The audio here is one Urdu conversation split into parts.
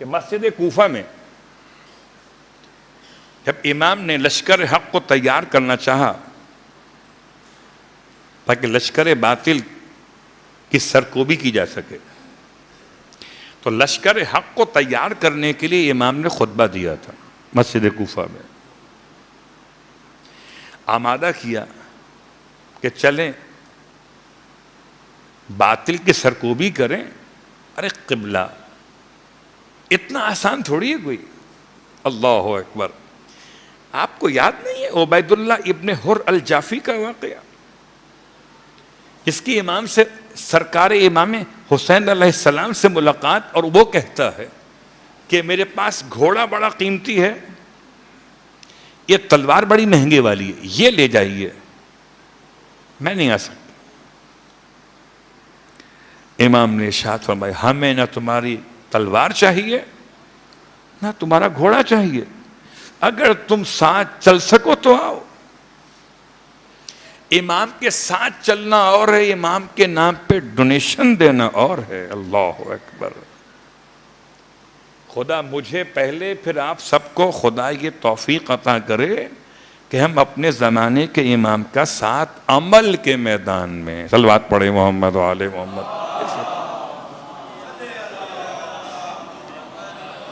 کہ مسجد کوفہ میں جب امام نے لشکر حق کو تیار کرنا چاہا تاکہ لشکر باطل کی سرکوبی کی جا سکے، تو لشکر حق کو تیار کرنے کے لیے امام نے خطبہ دیا تھا مسجد کوفہ میں، آمادہ کیا کہ چلیں باطل کی سرکوبی کریں۔ ارے قبلہ اتنا آسان تھوڑی ہے کوئی، اللہ اکبر۔ آپ کو یاد نہیں ہے عبید اللہ ابن حر الجافی کا واقعہ، جس کی امام سے سرکار امام حسین علیہ السلام سے ملاقات، اور وہ کہتا ہے کہ میرے پاس گھوڑا بڑا قیمتی ہے، یہ تلوار بڑی مہنگے والی ہے، یہ لے جائیے، میں نہیں آ سکتا۔ امام نے ارشاد فرمایا ہمیں نہ تمہاری تلوار چاہیے نہ تمہارا گھوڑا چاہیے، اگر تم ساتھ چل سکو تو آؤ۔ امام کے ساتھ چلنا اور ہے، امام کے نام پہ ڈونیشن دینا اور ہے۔ اللہ اکبر۔ خدا مجھے پہلے پھر آپ سب کو خدا یہ توفیق عطا کرے کہ ہم اپنے زمانے کے امام کا ساتھ عمل کے میدان میں، صلوات پڑھیں محمد و آل محمد۔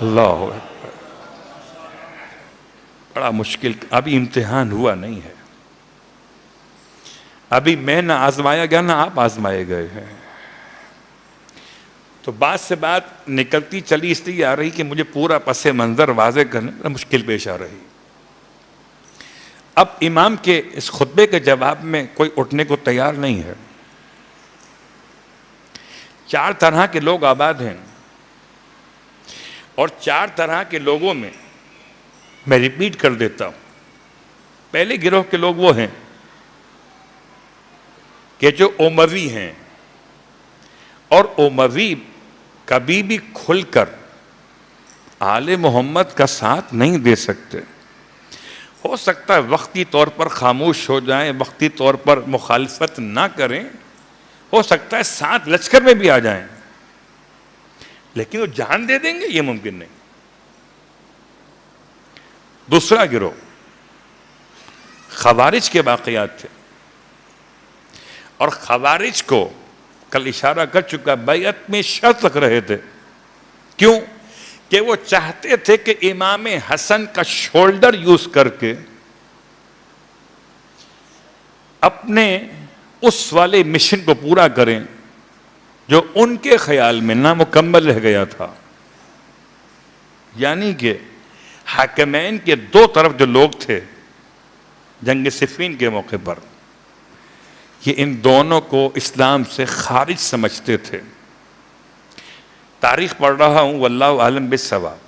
اللہ اکبر۔ بڑا مشکل، ابھی امتحان ہوا نہیں ہے، ابھی میں نہ آزمایا گیا نہ آپ آزمائے گئے ہیں، تو بات سے بات نکلتی چلی اس لیے آ رہی کہ مجھے پورا پس منظر واضح کرنے میں مشکل پیش آ رہی۔ اب امام کے اس خطبے کے جواب میں کوئی اٹھنے کو تیار نہیں ہے۔ چار طرح کے لوگ آباد ہیں، اور چار طرح کے لوگوں میں میں ریپیٹ کر دیتا ہوں۔ پہلے گروہ کے لوگ وہ ہیں کہ جو اموی ہیں، اور اموی کبھی بھی کھل کر آل محمد کا ساتھ نہیں دے سکتے۔ ہو سکتا ہے وقتی طور پر خاموش ہو جائیں، وقتی طور پر مخالفت نہ کریں، ہو سکتا ہے ساتھ لشکر میں بھی آ جائیں، لیکن وہ جان دے دیں گے یہ ممکن نہیں۔ دوسرا گروہ خوارج کے واقعات تھے، اور خوارج کو کل اشارہ کر چکا، بیعت میں شرط رکھ رہے تھے۔ کیوں؟ کہ وہ چاہتے تھے کہ امام حسن کا شولڈر یوز کر کے اپنے اس والے مشن کو پورا کریں جو ان کے خیال میں نامکمل رہ گیا تھا۔ یعنی کہ حاکمین کے دو طرف جو لوگ تھے جنگ صفین کے موقع پر، یہ ان دونوں کو اسلام سے خارج سمجھتے تھے۔ تاریخ پڑھ رہا ہوں، واللہ عالم بالصواب،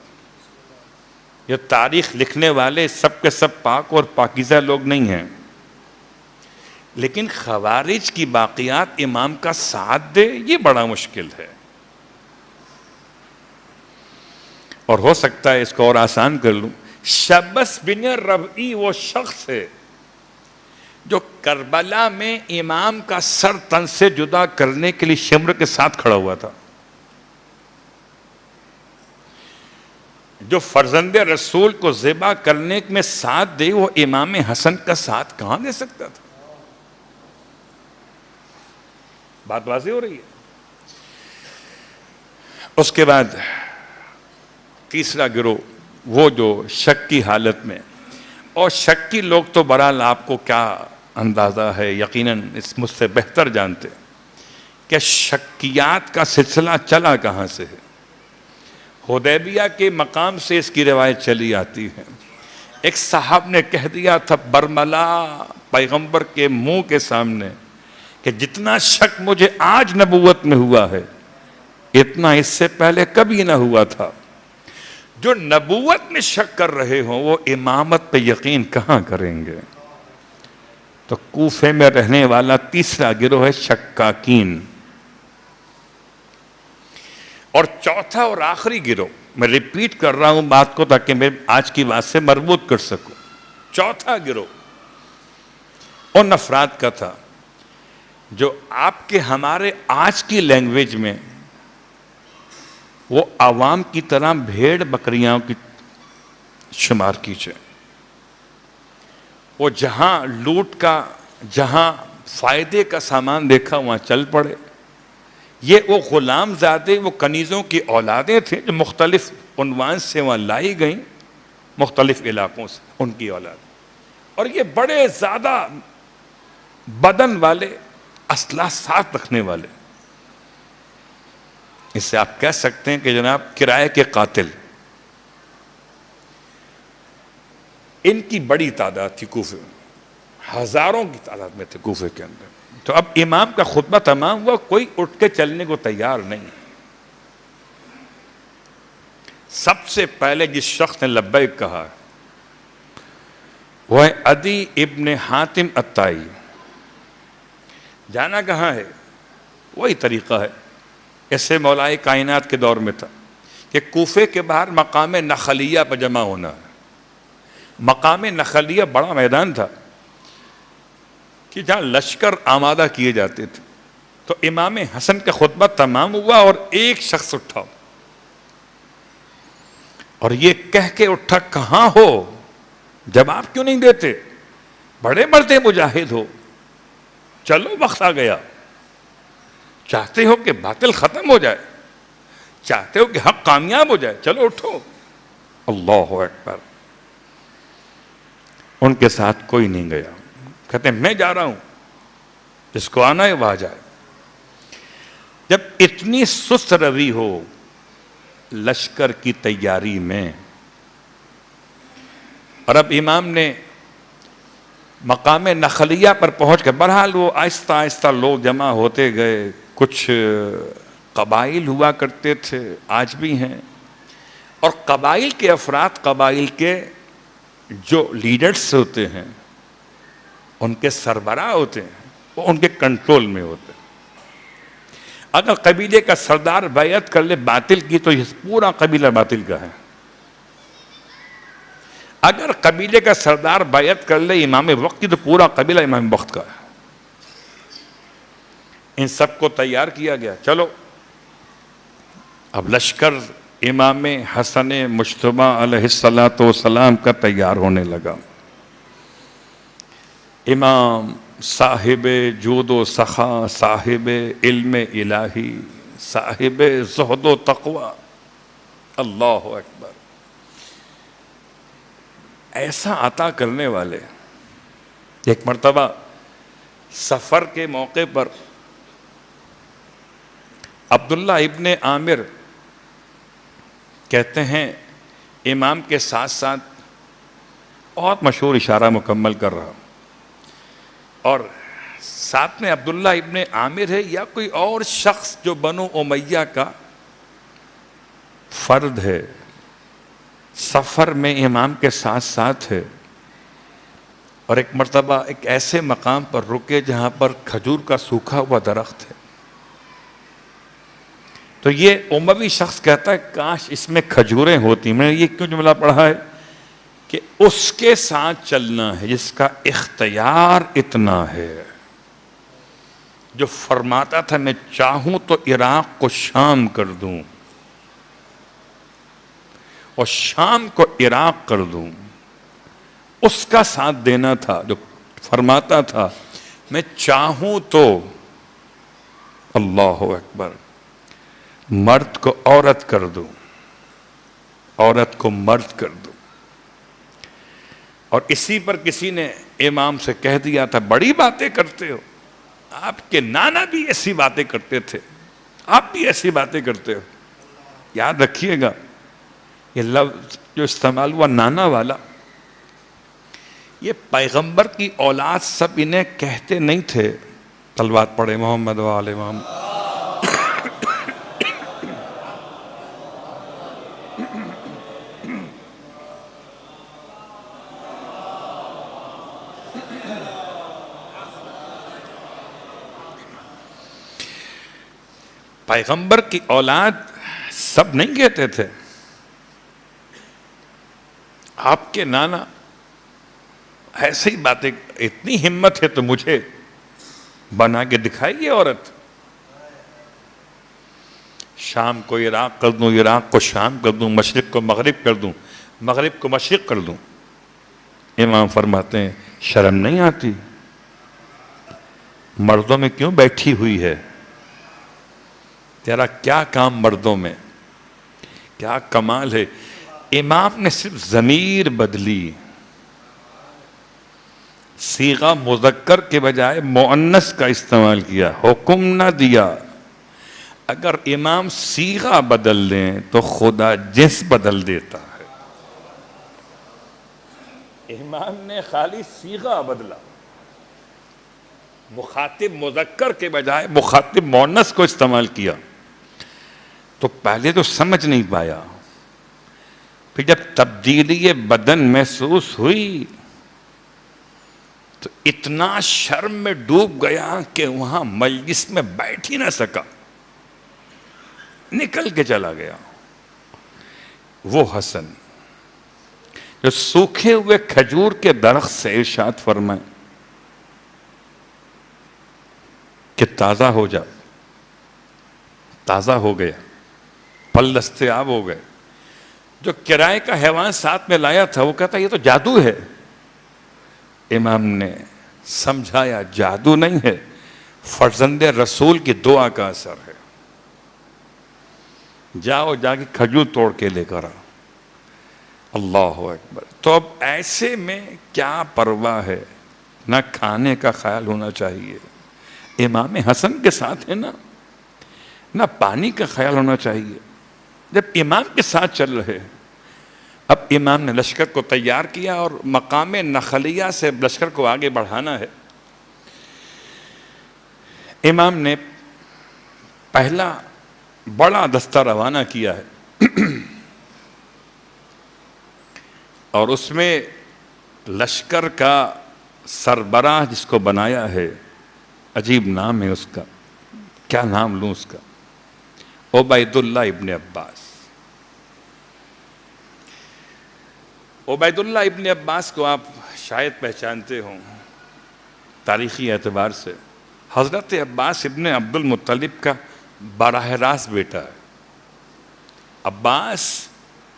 یہ تاریخ لکھنے والے سب کے سب پاک اور پاکیزہ لوگ نہیں ہیں، لیکن خوارج کی باقیات امام کا ساتھ دے یہ بڑا مشکل ہے۔ اور ہو سکتا ہے اس کو اور آسان کر لوں، شبس بن ربعی وہ شخص ہے جو کربلا میں امام کا سر تن سے جدا کرنے کے لیے شمر کے ساتھ کھڑا ہوا تھا۔ جو فرزند رسول کو ذبح کرنے میں ساتھ دے، وہ امام حسن کا ساتھ کہاں دے سکتا تھا؟ بات واضح ہو رہی ہے۔ اس کے بعد تیسرا گروہ وہ جو شک کی حالت میں، اور شک کی لوگ تو برحال آپ کو کیا اندازہ ہے، یقیناً اس مجھ سے بہتر جانتے کہ شکیات کا سلسلہ چلا کہاں سے ہے۔ حدیبیہ کے مقام سے اس کی روایت چلی آتی ہے۔ ایک صاحب نے کہہ دیا تھا برملا پیغمبر کے منہ کے سامنے کہ جتنا شک مجھے آج نبوت میں ہوا ہے اتنا اس سے پہلے کبھی نہ ہوا تھا۔ جو نبوت میں شک کر رہے ہوں وہ امامت پہ یقین کہاں کریں گے؟ تو کوفے میں رہنے والا تیسرا گروہ ہے شکاکین۔ اور چوتھا اور آخری گروہ، میں ریپیٹ کر رہا ہوں بات کو تاکہ میں آج کی بات سے مربوط کر سکوں، چوتھا گروہ ان افراد کا تھا جو آپ کے ہمارے آج کی لینگویج میں وہ عوام کی طرح بھیڑ بکریاں کی شمار کیجئے. وہ جہاں لوٹ کا، جہاں فائدے کا سامان دیکھا وہاں چل پڑے. یہ وہ غلام زادے، وہ کنیزوں کی اولادیں تھے جو مختلف عنوان سے وہاں لائی گئیں، مختلف علاقوں سے ان کی اولاد. اور یہ بڑے زیادہ بدن والے، اسلحہ ساتھ رکھنے والے. اس سے آپ کہہ سکتے ہیں کہ جناب کرائے کے قاتل. ان کی بڑی تعداد تھی کوفے میں، ہزاروں کی تعداد میں تھے کوفے کے اندر. تو اب امام کا خطبہ تمام ہوا، کوئی اٹھ کے چلنے کو تیار نہیں. سب سے پہلے جس شخص نے لبیک کہا وہ ہے عدی ابن حاتم الطائی. جانا کہاں ہے؟ وہی طریقہ ہے ایسے مولائے کائنات کے دور میں تھا کہ کوفے کے باہر مقام نخلیہ پر جمع ہونا. مقام نخلیہ بڑا میدان تھا کہ جہاں لشکر آمادہ کیے جاتے تھے. تو امام حسن کا خطبہ تمام ہوا اور ایک شخص اٹھا اور یہ کہہ کے اٹھا، کہاں ہو؟ جواب کیوں نہیں دیتے؟ بڑے مرتے مجاہد ہو، چلو وقت آ گیا. چاہتے ہو کہ باطل ختم ہو جائے، چاہتے ہو کہ حق کامیاب ہو جائے، چلو اٹھو. اللہ اکبر. ان کے ساتھ کوئی نہیں گیا. کہتے ہیں میں جا رہا ہوں، جس کو آنا ہے وہ آ جائے. جب اتنی سست روی ہو لشکر کی تیاری میں، اور اب امام نے مقام نخلیہ پر پہنچ کے، بہرحال وہ آہستہ آہستہ لوگ جمع ہوتے گئے. کچھ قبائل ہوا کرتے تھے، آج بھی ہیں. اور قبائل کے افراد، قبائل کے جو لیڈرز ہوتے ہیں، ان کے سربراہ ہوتے ہیں، وہ ان کے کنٹرول میں ہوتے ہیں. اگر قبیلے کا سردار بیعت کر لے باطل کی تو یہ پورا قبیلہ باطل کا ہے. اگر قبیلے کا سردار بیعت کر لے امام وقت کی تو پورا قبیلہ امام وقت کا ہے. ان سب کو تیار کیا گیا. چلو اب لشکر امام حسن مجتبی علیہ السلام کا تیار ہونے لگا. امام صاحب جود و سخا، صاحب علم الہی، صاحب زہد و تقوی. اللہ اکبر. ایسا عطا کرنے والے. ایک مرتبہ سفر کے موقع پر عبداللہ ابن عامر کہتے ہیں امام کے ساتھ ساتھ، بہت مشہور اشارہ مکمل کر رہا ہوں، اور ساتھ میں عبداللہ ابن عامر ہے یا کوئی اور شخص جو بنو امیہ کا فرد ہے، سفر میں امام کے ساتھ ساتھ ہے. اور ایک مرتبہ ایک ایسے مقام پر رکے جہاں پر کھجور کا سوکھا ہوا درخت ہے. تو یہ اموی شخص کہتا ہے کاش اس میں کھجوریں ہوتی. میں نے یہ کیوں جملہ پڑھا ہے کہ اس کے ساتھ چلنا ہے جس کا اختیار اتنا ہے، جو فرماتا تھا میں چاہوں تو عراق کو شام کر دوں اور شام کو عراق کر دوں. اس کا ساتھ دینا تھا جو فرماتا تھا میں چاہوں تو، اللہ اکبر، مرد کو عورت کر دوں، عورت کو مرد کر دوں. اور اسی پر کسی نے امام سے کہہ دیا تھا بڑی باتیں کرتے ہو، آپ کے نانا بھی ایسی باتیں کرتے تھے، آپ بھی ایسی باتیں کرتے ہو. یاد رکھیے گا یہ لفظ جو استعمال ہوا نانا والا، یہ پیغمبر کی اولاد سب انہیں کہتے نہیں تھے. صلوات پڑھے محمد و آل محمد. پیغمبر کی اولاد سب نہیں کہتے تھے آپ کے نانا ایسی باتیں، اتنی ہمت ہے تو مجھے بنا کے دکھائیے عورت. شام کو عراق کر دوں، عراق کو شام کر دوں، مشرق کو مغرب کر دوں، مغرب کو مشرق کر دوں۔ امام فرماتے ہیں شرم نہیں آتی؟ مردوں میں کیوں بیٹھی ہوئی ہے؟ تیرا کیا کام مردوں میں؟ کیا کمال ہے! امام نے صرف ضمیر بدلی، صیغہ مذکر کے بجائے مؤنث کا استعمال کیا، حکم نہ دیا۔ اگر امام صیغہ بدل دیں تو خدا جنس بدل دیتا ہے۔ امام نے خالی صیغہ بدلا، مخاطب مذکر کے بجائے مخاطب مؤنث کو استعمال کیا، تو پہلے تو سمجھ نہیں پایا، پھر جب تبدیلی بدن محسوس ہوئی تو اتنا شرم میں ڈوب گیا کہ وہاں مجلس میں بیٹھ ہی نہ سکا، نکل کے چلا گیا۔ وہ حسن جو سوکھے ہوئے کھجور کے درخت سے ارشاد فرمائے کہ تازہ ہو جا، تازہ ہو گیا، پھل دستیاب ہو گئے۔ جو کرائے کا حیوان ساتھ میں لایا تھا وہ کہتا یہ تو جادو ہے۔ امام نے سمجھایا جادو نہیں ہے، فرزند رسول کی دعا کا اثر ہے۔ جاؤ جا کے کھجور توڑ کے لے کر آ۔ اللہ اکبر۔ تو اب ایسے میں کیا پرواہ ہے، نہ کھانے کا خیال ہونا چاہیے، امام حسن کے ساتھ ہے نا، نہ پانی کا خیال ہونا چاہیے۔ جب امام کے ساتھ چل رہے، اب امام نے لشکر کو تیار کیا اور مقام نخلیہ سے لشکر کو آگے بڑھانا ہے۔ امام نے پہلا بڑا دستہ روانہ کیا ہے اور اس میں لشکر کا سربراہ جس کو بنایا ہے، عجیب نام ہے اس کا، کیا نام لوں اس کا، عبید اللہ ابن عباس۔ عبید اللہ ابن عباس کو آپ شاید پہچانتے ہوں تاریخی اعتبار سے، حضرت عباس ابن عبد المطلب کا براہ راست بیٹا ہے۔ عباس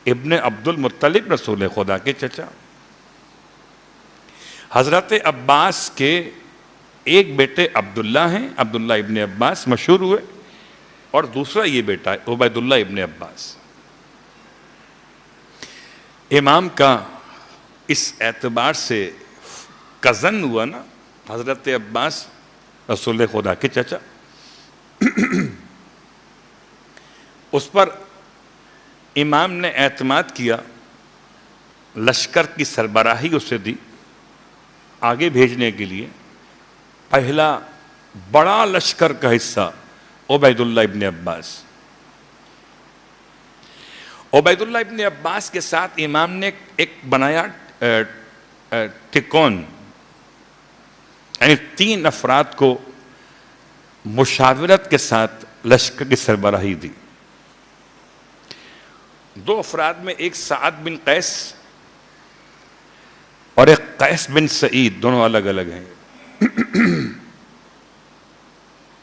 ابن عبد المطلب رسول خدا کے چچا۔ حضرت عباس کے ایک بیٹے عبداللہ ہیں، عبداللہ ابن عباس مشہور ہوئے، اور دوسرا یہ بیٹا ہے عبید اللہ ابن عباس۔ امام کا اس اعتبار سے کزن ہوا نا حضرت عباس، رسول خدا کے چچا۔ اس پر امام نے اعتماد کیا، لشکر کی سربراہی اسے دی آگے بھیجنے کے لیے۔ پہلا بڑا لشکر کا حصہ عبید اللہ ابن عباس۔ عبید اللہ ابن عباس کے ساتھ امام نے ایک بنایا ٹکون، یعنی 3 افراد کو مشاورت کے ساتھ لشکر کی سربراہی دی۔ 2 افراد میں ایک سعد بن قیس اور ایک قیس بن سعید، دونوں الگ الگ ہیں۔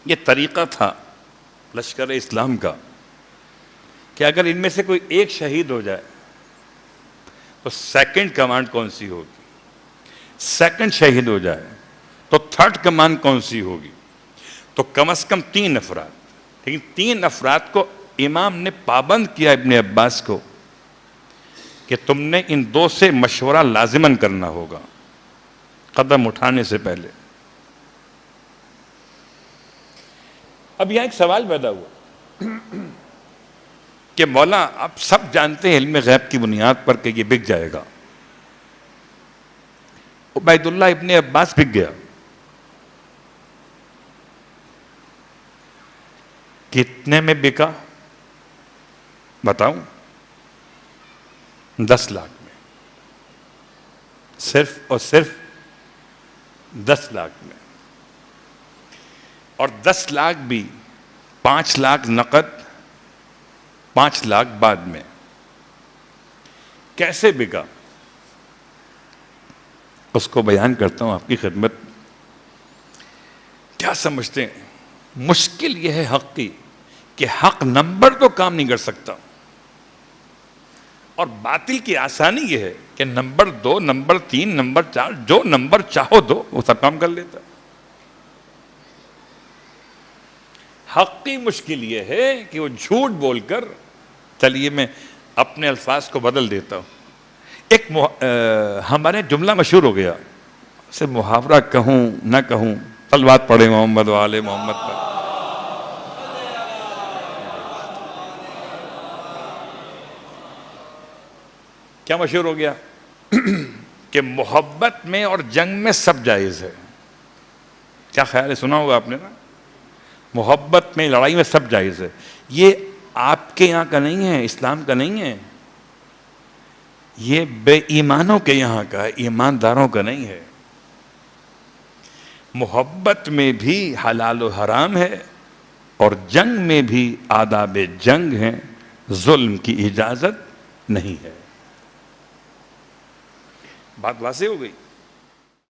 یہ طریقہ تھا لشکر اسلام کا کہ اگر ان میں سے کوئی ایک شہید ہو جائے تو سیکنڈ کمانڈ کون سی ہوگی، سیکنڈ شہید ہو جائے تو تھرڈ کمانڈ کون سی ہوگی، تو کم از کم 3 افراد۔ لیکن 3 افراد کو امام نے پابند کیا ابن عباس کو کہ تم نے ان 2 سے مشورہ لازماً کرنا ہوگا قدم اٹھانے سے پہلے۔ اب یہاں ایک سوال پیدا ہوا کہ مولا آپ سب جانتے ہیں علم غیب کی بنیاد پر کہ یہ بک جائے گا۔ عبید اللہ ابن عباس بک گیا، کتنے میں بکا بتاؤں؟ 10 لاکھ میں، صرف اور صرف 10 لاکھ میں، اور 10 لاکھ بھی 5 لاکھ نقد، 5 لاکھ بعد میں۔ کیسے بکا اس کو بیان کرتا ہوں آپ کی خدمت۔ کیا سمجھتے ہیں؟ مشکل یہ ہے حق کی کہ حق نمبر تو کام نہیں کر سکتا، اور باطل کی آسانی یہ ہے کہ نمبر 2، نمبر 3، نمبر 4، جو نمبر چاہو دو وہ سب کام کر لیتا. حق کی مشکل یہ ہے کہ وہ جھوٹ بول کر، چلیے میں اپنے الفاظ کو بدل دیتا ہوں. ایک ہمارے جملہ مشہور ہو گیا، سے محاورہ کہوں نہ کہوں، صلوات پڑھے محمد وآل محمد پر. کیا مشہور ہو گیا؟ کہ محبت میں اور جنگ میں سب جائز ہے. کیا خیال ہے؟ سنا ہوگا آپ نے نا، محبت میں لڑائی میں سب جائز ہے. یہ آپ کے یہاں کا نہیں ہے، اسلام کا نہیں ہے، یہ بے ایمانوں کے یہاں کا ہے، ایمانداروں کا نہیں ہے. محبت میں بھی حلال و حرام ہے، اور جنگ میں بھی آداب جنگ ہیں، ظلم کی اجازت نہیں ہے. بات واضح ہو گئی.